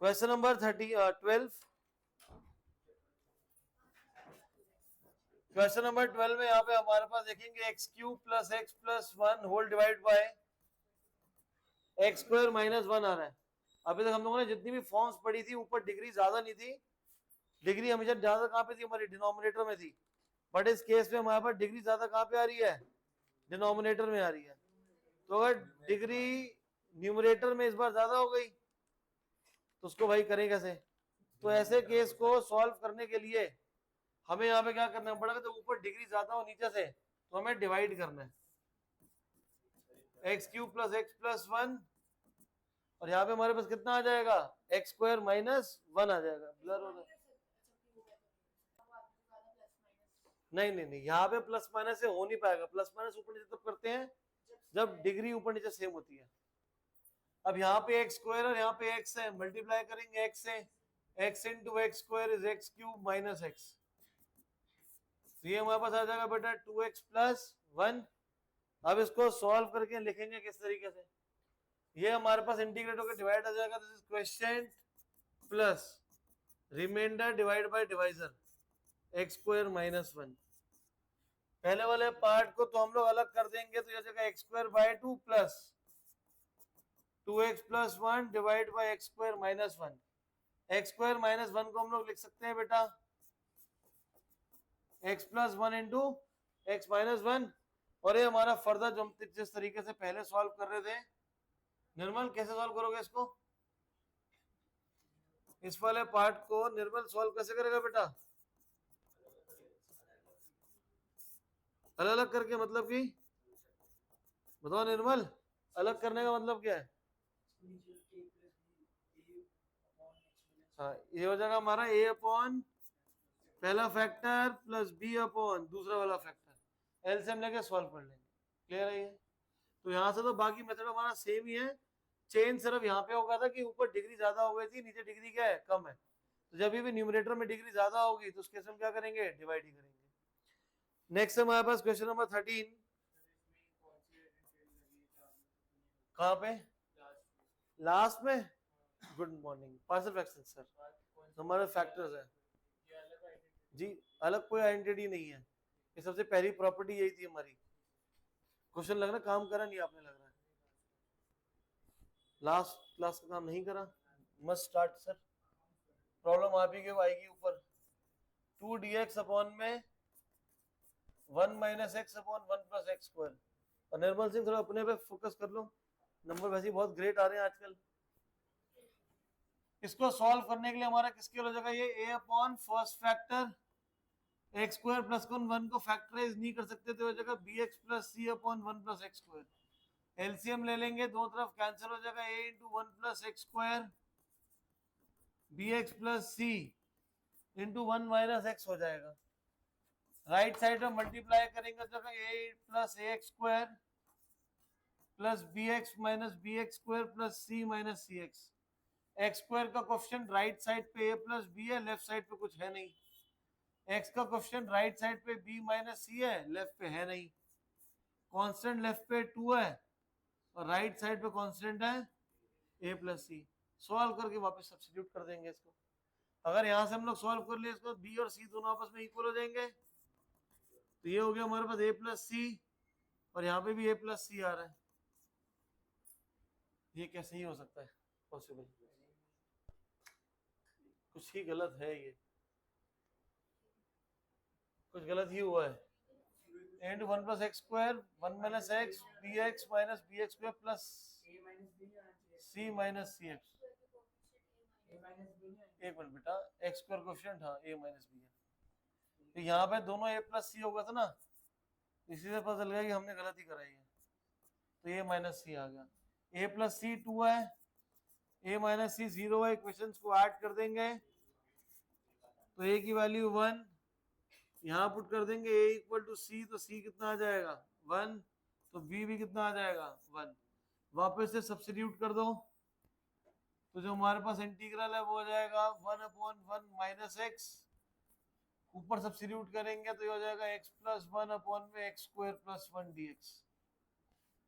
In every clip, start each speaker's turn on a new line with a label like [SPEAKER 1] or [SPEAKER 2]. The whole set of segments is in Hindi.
[SPEAKER 1] Question number 12। क्वेश्चन नंबर 12 में यहाँ पे हमारे पास देखेंगे x cube plus x plus one whole divide by x square minus one आ रहा है। अभी तक हम लोगों ने जितनी भी फॉर्म्स पढ़ी थी ऊपर डिग्री ज्यादा नहीं थी, डिग्री हमेशा ज्यादा कहाँ पे थी, हमारी डिनोमिनेटर में थी। बट इस केस में हमारे पास डिग्री ज्यादा कहाँ पे आ रही है, डिनोमिनेटर में आ रही है। तो अगर डिग्री न्यूमरेटर में इस बार ज्यादा हो गई तो उसको भाई करें कैसे। तो ऐसे केस को सॉल्व करने के लिए हमें यहाँ पे क्या करना पड़ेगा, तो ऊपर डिग्री ज्यादा हो नीचे से तो हमें डिवाइड करना है, x cube plus x plus one, और यहाँ पे हमारे पास कितना आ जाएगा, एक्स स्क्वायर माइनस वन आ जाएगा। ब्लर हो रहा है, नहीं नहीं नहीं, यहाँ पे प्लस माइनस से हो नहीं पाएगा। प्लस माइनस ऊपर नीचे तब करते हैं जब डिग्री ऊपर नीचे सेम होती है। अब यहाँ पे एक्स स्क्वायर और यहाँ पे एक्स है, मल्टीप्लाई करेंगे एक्स से, x into x square is x cube minus x. तो ये हमारे पास आ जाएगा बेटा 2x प्लस वन। अब इसको सॉल्व करके लिखेंगे किस तरीके से, ये हमारे पास इंटीग्रेट होकर डिवाइड आ जाएगा, this is question plus remainder divide by divisor X square minus one. पहले वाले पार्ट को तो हम लोग अलग कर देंगे, तो यह जगह x square by two plus 2x plus one divide by x square minus one. X square minus one को हम लोग लिख सकते हैं बेटा X plus one into X minus one. और ये हमारा फर्दर जो हम जिस तरीके से पहले सॉल्व कर रहे थे, निर्मल कैसे सॉल्व करोगे इसको, इस वाले पार्ट को निर्मल सॉल्व कैसे करेगा बेटा, अलग अलग करके, मतलब कि बताओ निर्मल, अलग करने का मतलब क्या है। हाँ, ये हो जाएगा हमारा a अपॉन पहला फैक्टर प्लस b अपॉन दूसरा वाला फैक्टर, एलसीएम लेके सॉल्व कर लेंगे। क्लियर है ये। तो यहाँ से तो बाकी मेथड हमारा सेम ही है, चेंज सिर्फ यहाँ पे होगा था कि ऊपर डिग्री ज्यादा हो गई थी, नीचे डिग्री क्या है, कम है। तो जब भी न्यूमरेटर में डिग्री ज्यादा होगी तो उस केस में क्या करेंगे, डिवाइड ही करेंगे। नेक्स्ट है हमारे पास क्वेश्चन नंबर 13। कहाँ पे, लास्ट में। Good morning, partial fraction sir, हमारे फैक्टर्स है जी, अलग कोई आइडेंटिटी नहीं है, ये सबसे पहली प्रॉपर्टी यही थी हमारी। क्वेश्चन लग रहा है काम करा नहीं आपने, लग रहा है लास्ट क्लास का काम नहीं करा, मस्ट स्टार्ट सर। प्रॉब्लम आप ही के आएगी ऊपर, 2 dx अपॉन में 1 minus x upon 1 plus x square. और निर्मल सिंह थोड़ा अपने पे फोकस कर लो, नंबर वैसे ही बहुत ग्रेट आ रहे हैं आजकल। इसको सॉल्व करने के लिए हमारा किसके हो जाएगा, ये a upon first factor x square plus one को फैक्टराइज नहीं कर सकते, तो हो जाएगा b x plus c upon one plus x square. LCM ले लेंगे, दोनों तरफ कैंसिल हो जाएगा, a into one plus x square b x plus c into one minus x हो जाएगा। राइट साइड में मल्टीप्लाई करेंगे तो a plus a x square plus b x minus B x square plus C minus C x. X square का क्वेश्चन राइट साइड पे a प्लस बी है, लेफ्ट साइड पे कुछ है नहीं। एक्स का क्वेश्चन राइट साइड पे b माइनस सी है, लेफ्ट पे है नहीं। कांस्टेंट लेफ्ट पे 2 है और राइट साइड पे कांस्टेंट है a प्लस सी। सॉल्व करके वापस सब्स्टिट्यूट कर देंगे इसको। अगर यहां से हम लोग सॉल्व कर लिए इसको, b और c दोनों आपस में इक्वल हो जाएंगे, तो ये हो गया हमारे पास a प्लस सी, और यहाँ पे भी a प्लस सी आ रहा है। ये कैसे ही हो सकता है पॉसिबल, कुछ ही गलत है, ये कुछ गलत ही हुआ है। And one plus x square one minus X B x minus B x square plus C minus C X. एक मिनट बेटा, एक्स स्क्वायर कोएफिशिएंट, हाँ ए माइनस बी है, तो यहाँ पे दोनों ए प्लस सी होगा था ना, इसी से पता चल गया कि हमने गलती कराई है। तो ए माइनस सी आ गया, ए प्लस सी 2 है, ए माइनस सी 0 है। इक्वेशंस को ऐड कर देंगे तो ए की वैल्यू 1, यहाँ पुट कर देंगे a इक्वल टू सी, तो c कितना आ जाएगा 1, तो b भी कितना आ जाएगा 1। वापस से सब्स्टिट्यूट कर दो, तो जो हमारे पास इंटीग्रल है वो हो जाएगा 1 अपॉन 1 माइनस एक्स, ऊपर सब्स्टिट्यूट करेंगे तो ये हो जाएगा x प्लस 1 अपॉन में एक्स स्क्वायर प्लस 1 dx।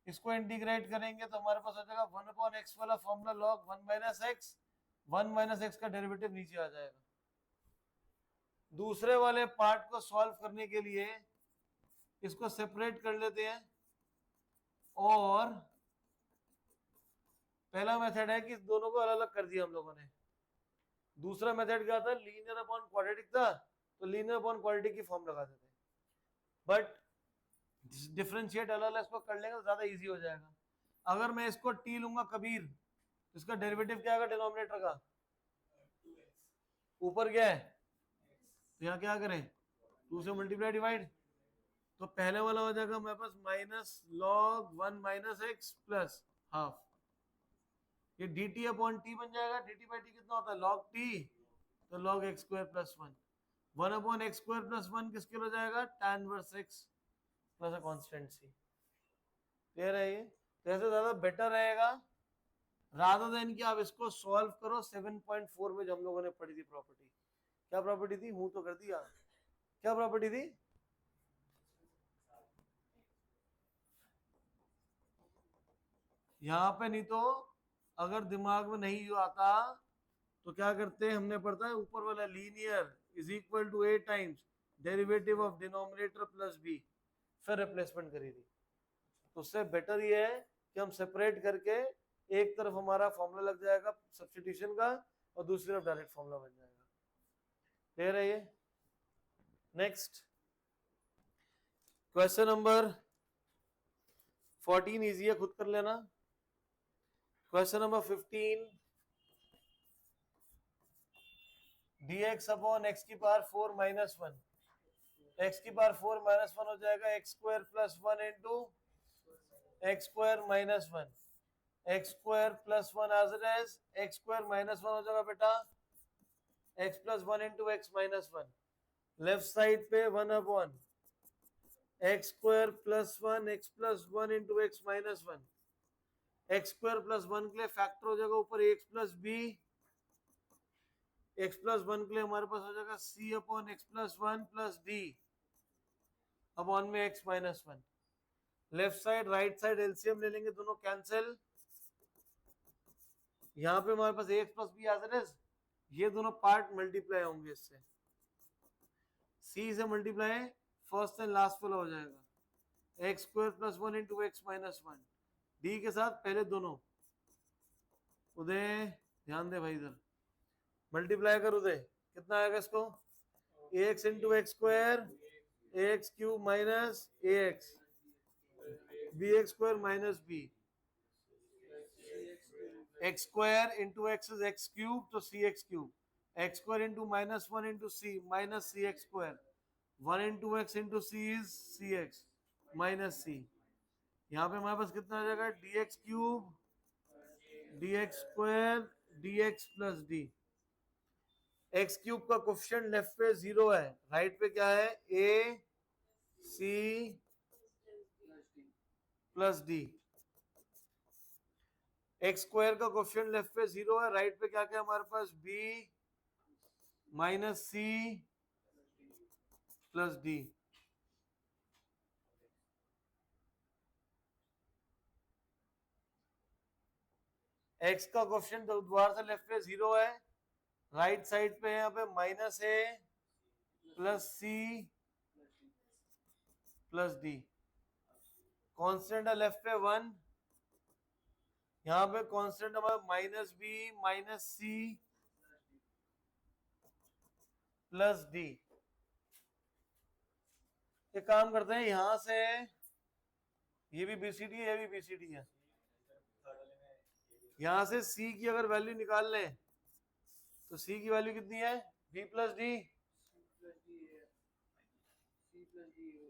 [SPEAKER 1] इसको इंटीग्रेट करेंगे तो हमारे पास हो जाएगा 1 अपॉन एक्स वाला formula log 1 minus x 1 minus x का डेरिवेटिव नीचे आ जाएगा। दूसरे वाले पार्ट को सॉल्व करने के लिए इसको सेपरेट कर लेते हैं, और पहला मेथड है कि दोनों को अलग अलग कर दिया हम लोगों ने। दूसरा मेथड क्या था, लीनियर अपॉन क्वाड्रेटिक था, तो लीनियर अपॉन क्वाड्रेटिक की फॉर्म लगाते थे। बट डिफरेंशिएट अलग अलग इसको कर लेंगे तो ज्यादा इजी हो जाएगा। अगर मैं इसको टी लूंगा कबीर, तो इसका डेरिवेटिव क्या आएगा डिनोमिनेटर का, ऊपर क्या है, तो यहाँ क्या करें, 2 से मल्टीप्लाई डिवाइड, तो पहले वाला हो जाएगा मेरे पास minus log 1 minus x plus half, ये डी टी अपॉन टी बन जाएगा। डी टी बाई टी कितना होता है, लॉग टी, तो log x square plus 1, 1 upon x square plus 1 किसके हो जाएगा, tan inverse x plus a constant c. Clear है ये, तो ऐसे ज्यादा बेटर रहेगा रादर देन कि आप इसको सॉल्व करो 7.4 में जो हम लोगों ने पढ़ी थी प्रॉपर्टी। क्या प्रॉपर्टी थी, मुंह तो कर दिया, क्या प्रॉपर्टी थी, यहाँ पे नहीं तो अगर दिमाग में नहीं जो आता तो क्या करते हैं, हमने पढ़ता है ऊपर वाला linear is equal to A times derivative of denominator plus B, फिर रिप्लेसमेंट करेगी। तो उससे बेटर ये है कि हम सेपरेट करके एक तरफ हमारा फॉर्मूला लग जाएगा सब्स्टिट्यूशन का और दूसरी तरफ डायरेक्ट फॉर्मूला बन जाएगा। क्लियर है ये। नेक्स्ट क्वेश्चन नंबर 14 इजी है, खुद कर लेना। Question number 15, dx upon X की पावर 4 माइनस 1, एक्स की पावर 4 माइनस 1 हो जाएगा X square plus 1 into x square minus 1, X square plus 1 as it is, X square minus 1 हो जाएगा बेटा X plus 1 into X minus 1, left side पे 1 upon x square plus 1 X plus 1 into X minus 1, X square plus 1 के लिए फैक्टर हो जाएगा ऊपर x plus b, x plus 1 के लिए हमारे पास हो जाएगा c upon x plus 1 plus d upon में x minus 1। Left side right side LCM ले लेंगे, दोनों कैंसिल, यहाँ पे हमारे पास x plus b as it is, ये दोनों पार्ट मल्टीप्लाई होंगे इससे, सी से मल्टीप्लाई फर्स्ट एंड लास्ट वाला हो जाएगा X square plus 1 into X minus 1, D के साथ पहले दोनों, उदय ध्यान दे भाई इधर, मल्टीप्लाई कर उदय, कितना आएगा इसको, x into x square x cube minus a x B x square minus B, x square into x is x cube तो c x cube, x square into minus 1 into c minus C x square, 1 into x into c is c x minus c, यहाँ पे हमारे पास कितना आ जाएगा d x cube d x square d x plus d, x cube का कोफिशिएंट लेफ्ट पे 0 है, राइट पे क्या है a c plus d, x square का कोफिशिएंट लेफ्ट पे 0 है, राइट पे क्या क्या हमारे पास b minus c plus d, x का कोफिशिएंट दोबारा से लेफ्ट पे 0 है, राइट साइड पे यहाँ पे माइनस ए plus c plus d, constant है लेफ्ट पे 1, यहाँ पे कांस्टेंट हमारा minus b minus c plus d. एक काम करते हैं, यहां से ये भी बीसीडी है, ये भी बीसीडी है, यहां से सी की अगर वैल्यू निकाल लें तो सी की वैल्यू कितनी है बी प्लस डी,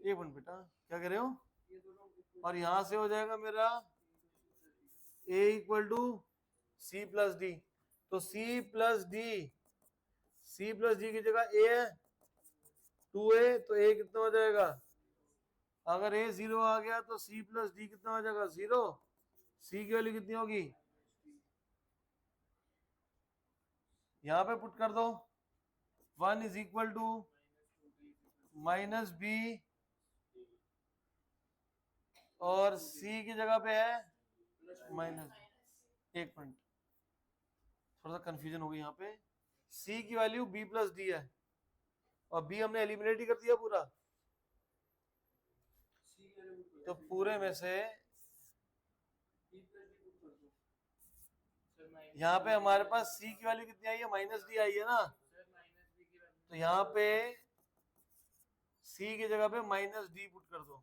[SPEAKER 1] एक मिनट बेटा क्या कह रहे हो, और यहां से हो जाएगा मेरा a equal to c plus d, तो सी प्लस डी की जगह ए है 2a, तो ए कितना हो जाएगा, अगर ए 0 आ गया तो सी प्लस डी कितना हो जाएगा 0, सी की वैल्यू कितनी होगी, यहां पे पुट कर दो 1 is equal to minus B और सी की जगह पे है माइनस, एक मिनट थोड़ा थोड़ा सा कंफ्यूजन हो गई यहाँ पे। c की वैल्यू b प्लस डी है और b हमने एलिमिनेट ही कर दिया पूरा, तो पूरे में से यहाँ पे हमारे पास c की वैल्यू कितनी आई है, माइनस डी आई है ना, तो यहाँ पे c की जगह पे माइनस डी पुट कर दो,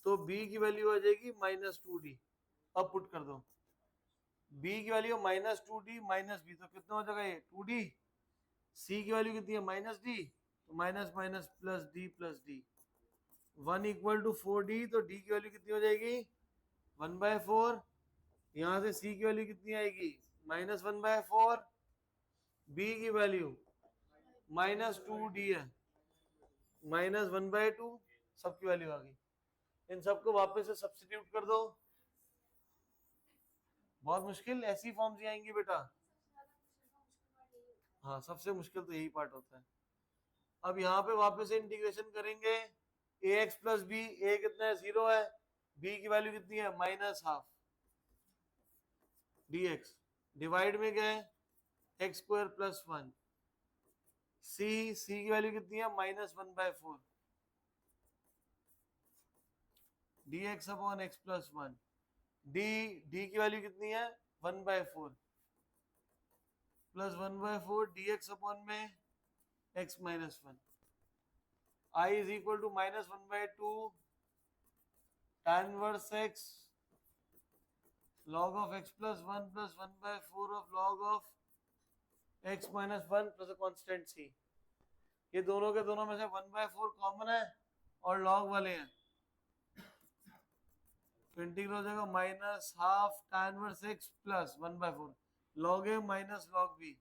[SPEAKER 1] तो b की वैल्यू आ जाएगी माइनस टू डी। अब पुट कर दो b की value minus two D minus B, तो कितना हो जाएगा ये टू डी। c की वैल्यू कितनी है माइनस डी, तो minus minus plus D, 1 equal to 4d, तो d की वैल्यू कितनी हो जाएगी 1/4। यहाँ से c की वैल्यू कितनी आएगी माइनस 1/4, b की वैल्यू माइनस टू डी है माइनस 1/2, सबकी वैल्यू आ गई। इन सबको वापस से सब्स्टिट्यूट कर दो। बहुत मुश्किल ऐसी फॉर्म्स ही आएंगी बेटा। हाँ सबसे मुश्किल तो यही पार्ट होता है। अब यहाँ पे वापस से इंटीग्रेशन करेंगे, ए एक्स प्लस बी, ए कितना है 0 है, बी की वैल्यू कितनी है minus half D x, divide में गए एक्स स्क्वायर प्लस 1, सी की वैल्यू कितनी है minus 1/4 D x upon x plus 1, D की वैल्यू कितनी है 1/4 प्लस 1/4 डी एक्स अपॉन में x minus 1, I is equal to minus 1/2 tan inverse x log of x plus 1 plus 1/4 of log of x minus 1 plus a constant c। ये दोनों के दोनों में से 1/4 कॉमन है और log वाले हैं, तो इंटीग्रल हो जाएगा minus half tan inverse x plus 1/4 log a minus log b,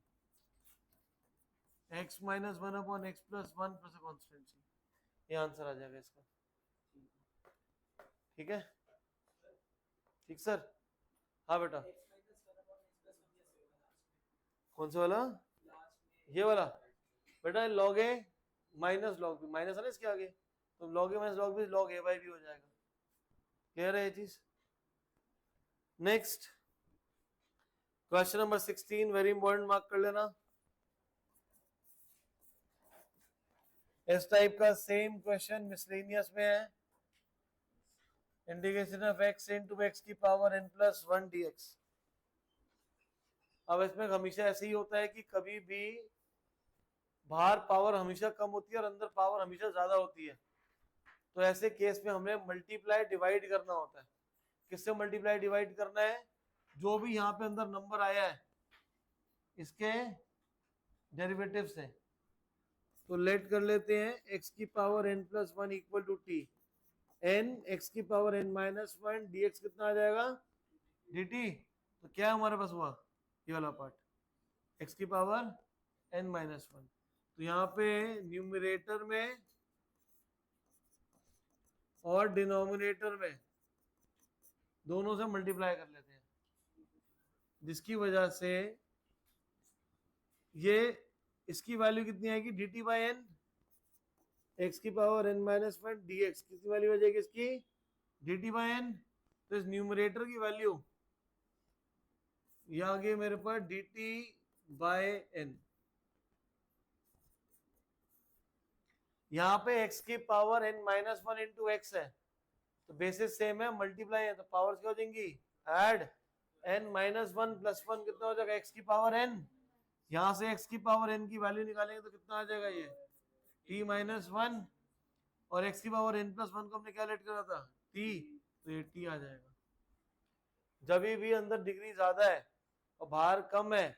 [SPEAKER 1] x minus 1 upon x plus 1 plus a constant c। ये आंसर आ जाएगा इसका। ठीक है, ठीक सर। हाँ बेटा, कौन सा वाला, ये वाला बेटा log a minus log b, minus है ना इसके आगे, तो log a minus log b log a by b हो जाएगा। क्लियर है ये चीज। Next question number 16, very important, mark कर लेना। इस टाइप का सेम क्वेश्चन मिसलेनियस में है, integration of x into x की पावर n प्लस 1 dx। अब इसमें हमेशा ऐसे ही होता है कि कभी भी बाहर पावर हमेशा कम होती है और अंदर पावर हमेशा ज्यादा होती है, तो ऐसे केस में हमें मल्टीप्लाई डिवाइड करना होता है। किससे मल्टीप्लाई डिवाइड करना है, जो भी यहाँ पे अंदर नंबर आया है इसके डेरिवेटिव से। तो लेट कर लेते हैं x की power n plus 1 equal to T, n x की पावर n माइनस 1 dx कितना आ जाएगा dt। तो क्या हमारे पास हुआ ये वाला पार्ट, x की पावर n माइनस 1, तो यहाँ पे न्यूमरेटर में और डिनोमिनेटर में दोनों से मल्टीप्लाई कर लेते हैं, जिसकी वजह से ये इसकी वैल्यू कितनी आएगी dt बाई एन, x की पावर n माइनस 1 dx कितनी वैल्यू हो जाएगी इसकी dt बाई एन। तो इस न्यूमरेटर की वैल्यू ये आ गई मेरे पास dt बाई एन। यहाँ पे x की power n minus 1 into x है, तो बेसिस सेम है, मल्टीप्लाई है, तो पावर्स क्या हो जाएंगी ऐड, n माइनस 1 प्लस 1 कितना हो जाएगा x की पावर n, यहाँ से x की पावर n की वैल्यू निकालेंगे तो कितना आ जाएगा ये t माइनस 1, और x की पावर n प्लस 1 को हमने क्या लेट करा था t, तो ये t आ जाएगा। जब भी अंदर डिग्री ज्यादा है और बाहर कम है,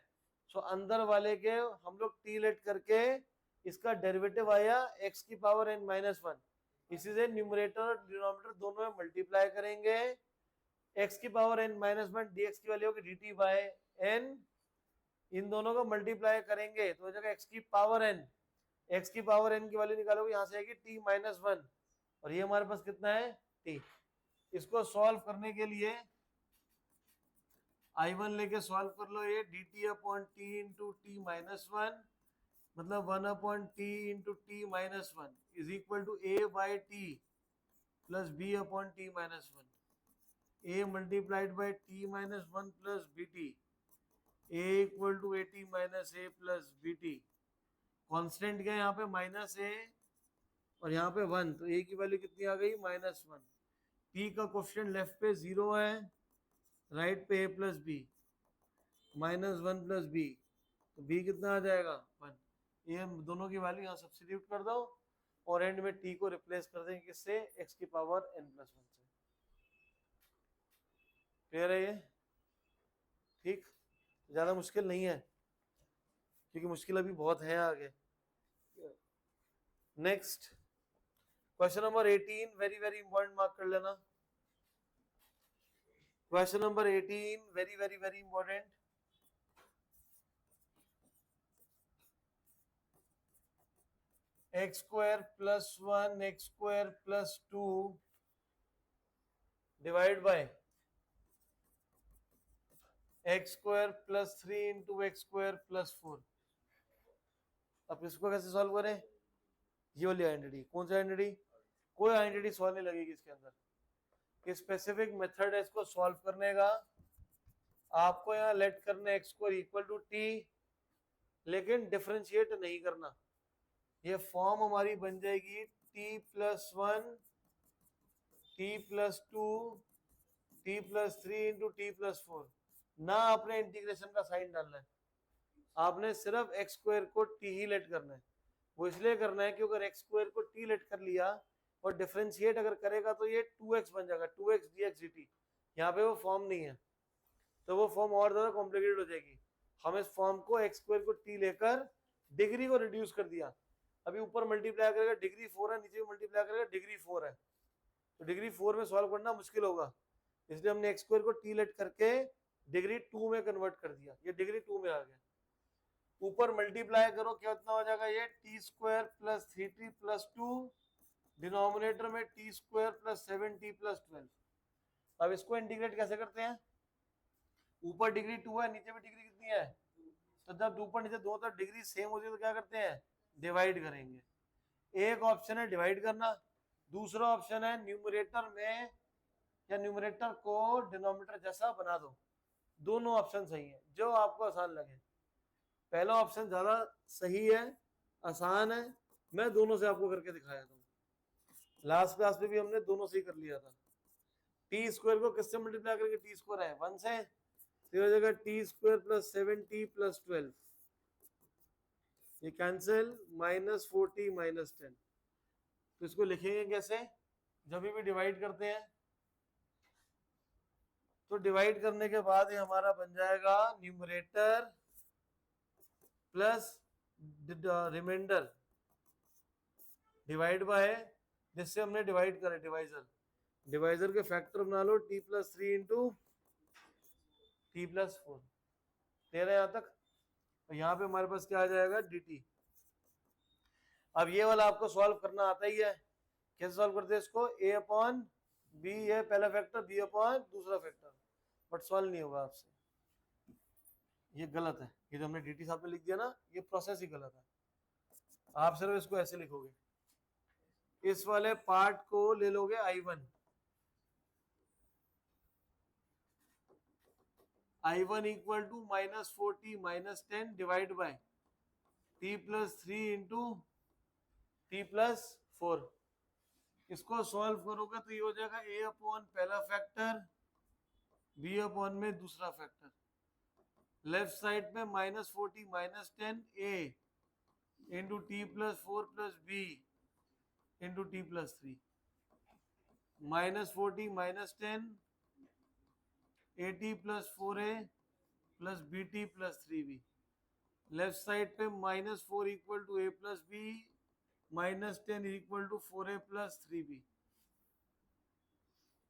[SPEAKER 1] तो अंदर वाले के हम लोग t लेट करके इसका डेरिवेटिव आया x की पावर n माइनस 1, इसी से न्यूमरेटर और डिनोमिनेटर दोनों में मल्टीप्लाई करेंगे, x की पावर n माइनस 1 dx की वैल्यू होगी dt बाय n, इन दोनों को मल्टीप्लाई करेंगे तो हो जाएगा x की पावर n, x की पावर n की वैल्यू निकालोगे यहाँ से आएगी t माइनस 1, और ये हमारे पास कितना है t। इसको सॉल्व करने के लिए I1 लेके सॉल्व कर लो, ये dt upon t into T minus 1, मतलब 1 upon T into T minus 1 is equal to a by T plus b upon T minus 1, a multiplied by T minus 1 plus B T a equal to A T minus A plus B T, constant क्या है यहाँ पे माइनस ए और यहाँ पे 1, तो a की वैल्यू कितनी आ गई -1। p का कोफिशिएंट लेफ्ट पे 0 है, राइट पे a plus B, -1 plus B, तो b कितना आ जाएगा 1। ये हम दोनों की वैल्यू यहाँ सब्स्टिट्यूट कर दो और एंड में t को रिप्लेस कर देंगे किससे, x की पावर n+1 से। क्लियर है ये? ठीक, ज्यादा मुश्किल नहीं है क्योंकि मुश्किल अभी बहुत है आगे। Next question number 18, very very important, mark कर लेना। Question number 18, very very very important. X square plus 1 X square plus 2 divide by x square plus 3 into x square plus 4। अब इसको कैसे सॉल्व करें? ये वाली आइडेंटिटी, कौन सी आइडेंटिटी? कोई आइडेंटिटी सॉल्व नहीं लगेगी इसके अंदर, कि स्पेसिफिक मेथड है इसको सॉल्व करने का। आपको यहाँ लेट करना X square equal to T, लेकिन डिफरेंशिएट नहीं करना। ये फॉर्म हमारी बन जाएगी T plus 1 T plus 2 T plus 3 into T plus 4। ना आपने इंटीग्रेशन का साइन डालना है, आपने सिर्फ एक्स स्क्वायर को टी ही लेट करना है। वो इसलिए करना है कि अगर एक्स स्क्वायर को टी लेट कर लिया और डिफरेंशिएट अगर करेगा तो ये 2x बन जाएगा, 2x dx dt। यहाँ पे वो फॉर्म नहीं है, तो वो फॉर्म और ज्यादा कॉम्प्लिकेटेड हो जाएगी। हम इस फॉर्म को एक्स स्क्वायर को टी लेकर डिग्री को रिड्यूस कर दिया। अभी ऊपर मल्टीप्लाई करेगा डिग्री 4 है, नीचे मल्टीप्लाई करेगा डिग्री 4 है, तो डिग्री 4 में सॉल्व करना मुश्किल होगा, इसलिए हमने एक्स स्क्वायर को टी लेट करके डिग्री 2 में कन्वर्ट कर दिया। ये डिग्री 2 में आ गया। ऊपर मल्टीप्लाई करो, क्या कितना हो जाएगा, ये t square plus 3t plus 2, denominator में t square plus 7t plus 12। अब इसको इंटीग्रेट कैसे करते हैं? ऊपर डिग्री 2 है, नीचे भी डिग्री कितनी है, तो जब ऊपर नीचे दो तरफ डिग्री सेम होती है तो क्या करते हैं, डिवाइड करेंगे। एक ऑप्शन है डिवाइड करना, दूसरा ऑप्शन है न्यूमरेटर में या न्यूमरेटर को डिनोमिनेटर जैसा बना दो। दोनों ऑप्शन सही है, जो आपको आसान लगे। पहला ऑप्शन ज्यादा सही है, आसान है, मैं दोनों से आपको करके दिखाया था। लास्ट क्लास में भी हमने दोनों से ही कर लिया था। टी स्क्वायर को किससे मल्टीप्लाई करेंगे, टी स्क्वायर है 1 से, तो हो जाएगा T square plus 7t plus 12, ये कैंसिल, -4t माइनस 10। तो इसको लिखेंगे कैसे, जब भी डिवाइड करते हैं तो डिवाइड करने के बाद ये हमारा बन जाएगा numerator plus remainder divide by, जिससे हमने डिवाइड करा डिवाइजर, डिवाइजर के फैक्टर बना लो t plus 3 into T plus 4। तेरह यहाँ तक, और यहाँ पे हमारे पास क्या आ जाएगा dt। अब ये वाला आपको सॉल्व करना आता ही है, कैसे सॉल्व करते हैं इसको, a अपॉन बी है पहला फैक्टर, b अपॉन दूसरा फैक्टर, बट सॉल्व नहीं होगा आपसे, ये गलत है। ये जो हमने dt साथ में लिख दिया ना, ये प्रोसेस ही गलत है। आप सिर्फ इसको ऐसे लिखोगे, इस वाले पार्ट को ले लोगे i1, i1 equal to -4t minus 10 divide by t plus 3 into t plus 4। इसको सॉल्व करोगे तो ये हो जाएगा a अपॉन पहला फैक्टर, b अपॉन में दूसरा फैक्टर, लेफ्ट साइड में -4t minus 10 a into t plus 4 plus b into t plus 3, -4t minus 10 at plus 4a plus bt plus 3b, left side पे -4 equal to a plus b, -10 equal to 4a plus 3b।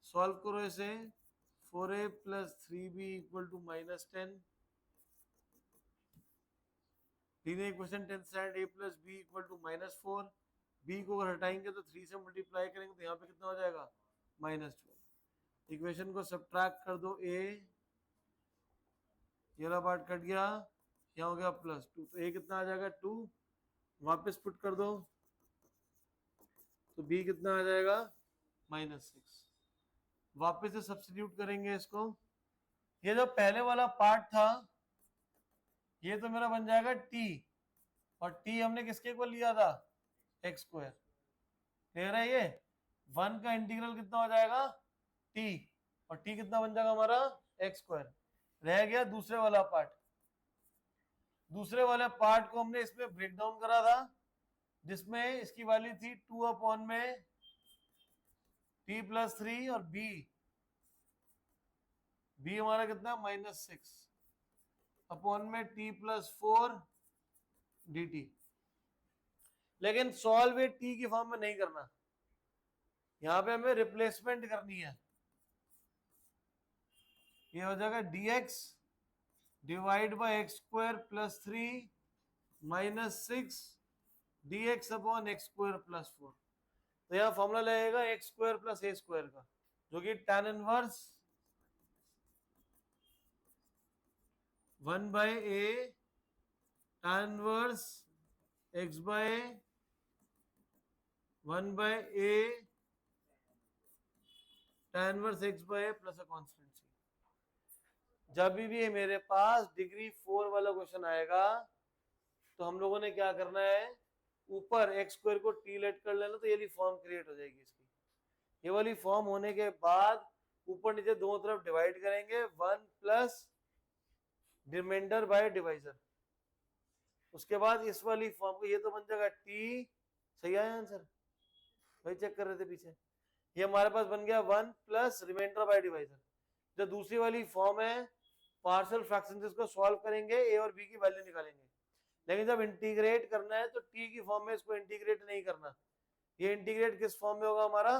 [SPEAKER 1] Solve करो इसे, 4a plus 3b equal to -10, तीनों equation 10 side a plus b equal to -4, b को अगर हटाएंगे तो 3 से मल्टीप्लाई करेंगे तो यहाँ पे कितना हो जाएगा -12। इक्वेशन को सब्ट्रैक्ट कर दो, a ये वाला पार्ट कट गया, यहाँ हो गया +2, तो a कितना आ जाएगा 2, वापस पुट कर दो तो b कितना आ जाएगा -6। वापस से सब्स्टिट्यूट करेंगे इसको, ये जो पहले वाला पार्ट था ये तो मेरा बन जाएगा t, और t हमने किसके इक्वल लिया था, एक्स स्क्वायर। क्लियर है ये? 1 का इंटीग्रल कितना हो जाएगा, t, और t कितना बन जाएगा हमारा, एक्स स्क्वायर। रह गया दूसरे वाला पार्ट। दूसरे वाले पार्ट को हमने इसमें ब्रेक डाउन करा था, जिसमें इसकी वैल्यू थी 2 अपॉन में t+3 और b हमारा कितना, -6 अपॉन में t+4 dt। लेकिन सॉल्व ये t की फॉर्म में नहीं करना, यहां पे हमें रिप्लेसमेंट करनी है। ये हो जाएगा dx divide by x square plus 3 -6 dx upon x square plus 4। तो यहाँ फॉर्मूला लगेगा X square plus A square का, जो कि tan inverse 1 by A tan inverse x by 1 by A tan inverse x by A plus a constant c। जब भी मेरे पास डिग्री 4 वाला क्वेश्चन आएगा तो हम लोगों ने क्या करना है, ऊपर एक्स स्क्वायर को टी लेट कर लेना, तो ये वाली फॉर्म क्रिएट हो जाएगी इसकी। ये वाली फॉर्म होने के बाद ऊपर नीचे दोनों तरफ डिवाइड करेंगे, 1 प्लस रिमाइंडर बाय डिवाइजर। उसके बाद इस वाली फॉर्म को, ये तो बन जाएगा टी, सही आया आंसर, वही चेक कर रहे थे पीछे। ये हमारे पास बन गया 1 प्लस रिमाइंडर बाय डिवाइजर। जो दूसरी वाली फॉर्म है पार्शियल फ्रैक्शन, जिसको सॉल्व करेंगे ए और बी की वैल्यू निकालेंगे। लेकिन जब इंटीग्रेट करना है तो टी की फॉर्म में इसको इंटीग्रेट नहीं करना, ये इंटीग्रेट किस फॉर्म में होगा हमारा,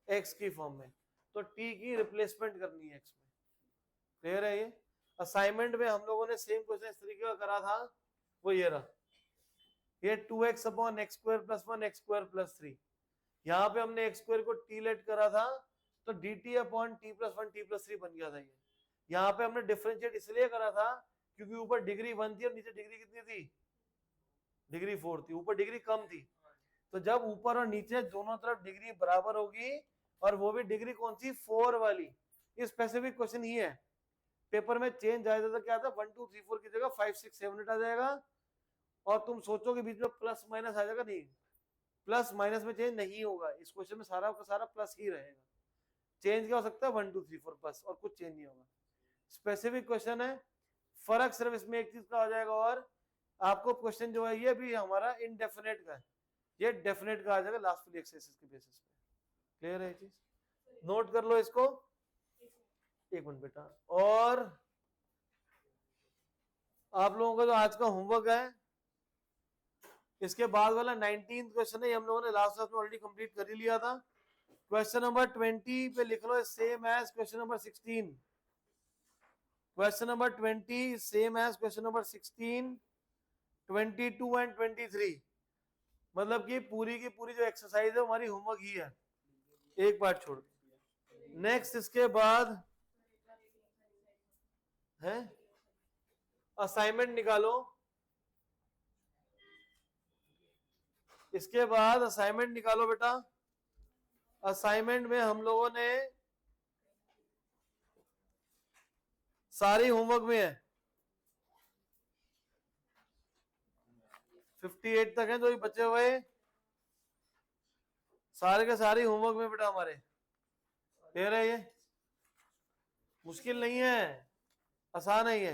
[SPEAKER 1] एक्स की फॉर्म में। तो टी की रिप्लेसमेंट करनी है एक्स में। क्लियर है? ये असाइनमेंट में हम लोगों ने सेम क्वेश्चन इस तरीके का करा था, वो ये रहा, ये 2x upon x square plus 1 X square plus 3। यहाँ पे हमने एक्स स्क्वायर को टी लेट करा था, तो dt upon t plus 1 t plus 3 बन गया था ये। यहाँ पे हमने डिफरेंशिएट इसलिए करा था क्योंकि ऊपर डिग्री 1 थी और नीचे डिग्री कितनी थी, डिग्री 4 थी, ऊपर डिग्री कम थी। तो जब ऊपर और नीचे दोनों तरफ डिग्री बराबर होगी, और वो भी डिग्री कौन सी, 4 वाली, ये स्पेसिफिक क्वेश्चन ही है। पेपर में चेंज आ जाता, क्या था 1 2 3 4 की जगह 5 6 7 8 आ जाएगा, और तुम सोचोगे बीच में प्लस माइनस आ जाएगा, नहीं, प्लस माइनस में चेंज नहीं होगा। इस क्वेश्चन में सारा का सारा प्लस ही रहेगा। चेंज क्या हो सकता है, 1 2 3 4 बस, और कुछ चेंज नहीं होगा। स्पेसिफिक क्वेश्चन है, फर्क सिर्फ इसमें एक चीज का हो जाएगा, और आपको क्वेश्चन जो है ये भी हमारा इनडेफिनेट का है, ये डेफिनेट का आ जाएगा लास्ट वाली एक्सरसाइज के बेसिस पे। क्लियर है ये चीज? नोट कर लो इसको, एक मिनट बेटा। और आप लोगों का जो आज का होमवर्क है, इसके बाद वाला 19th क्वेश्चन है, हम लोगों ने लास्ट क्लास में ऑलरेडी कंप्लीट कर ही लिया था। क्वेश्चन नंबर 20 पे लिख लो same as question number 16। Question number 20 same as question number 16, 22 and 23। मतलब कि पूरी की पूरी जो एक्सरसाइज है हमारी होमवर्क ही है, एक पार्ट छोड़ के। नेक्स्ट इसके बाद है असाइनमेंट निकालो। इसके बाद असाइनमेंट निकालो बेटा। असाइनमेंट में हम लोगों ने सारी होमवर्क में है, 58 तक है जो बचे हुए, सारे के सारे होमवर्क में बेटा हमारे। क्लियर है? ये मुश्किल नहीं है, आसान है ये।